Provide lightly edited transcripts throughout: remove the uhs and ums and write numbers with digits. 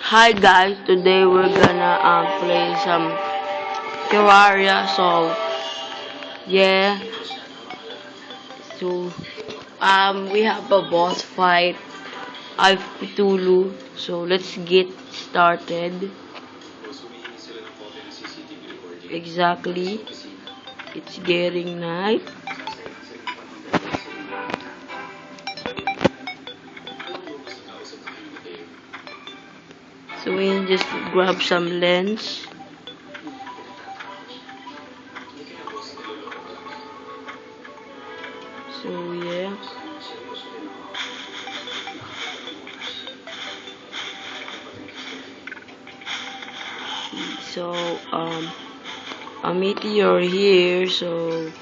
Hi guys, today we're gonna play some Terraria. So yeah, so we have a boss fight. I've Cthulhu. So let's get started. Exactly, it's getting night. So we can just grab some lens. So yeah. So a meteor here. So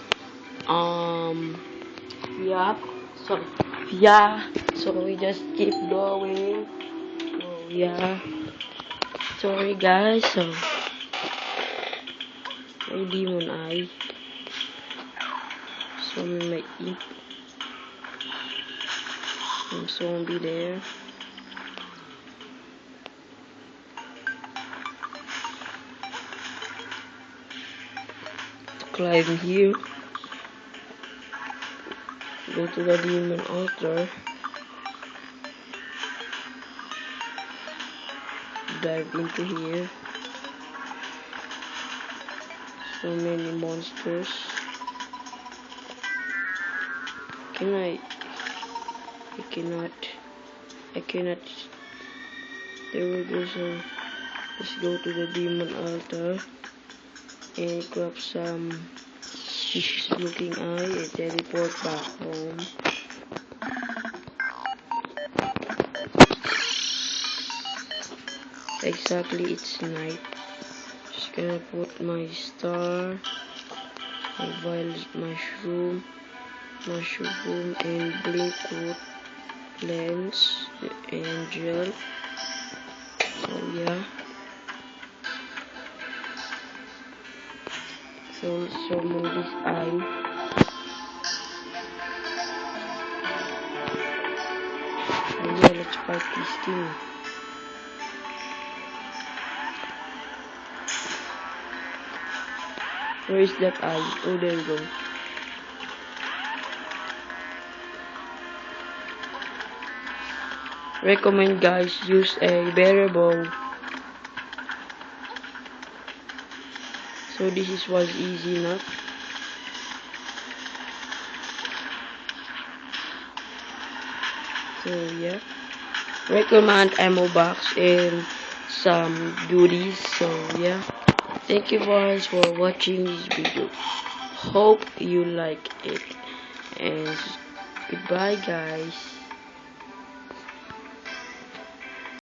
yeah. So yeah. So we just keep going. So yeah. Sorry guys. So may demon eye. So may eat some zombie there. To climb here. Go to the demon altar. Dive into here. So many monsters. Can I cannot. I cannot. There we go. So let's go to the demon altar and grab some fish looking eye and teleport back home. Exactly, it's night. Just gonna put my star, my violet mushroom, and blinkwood lens, the angel. So yeah. So let's summon this eye. So yeah, let's fight this thing. Where is that eye? Oh, there you go. Recommend guys use a better bow. So this was easy enough. So yeah. Recommend ammo box and some goodies. So yeah. Thank you guys for watching this video. Hope you like it. And goodbye guys.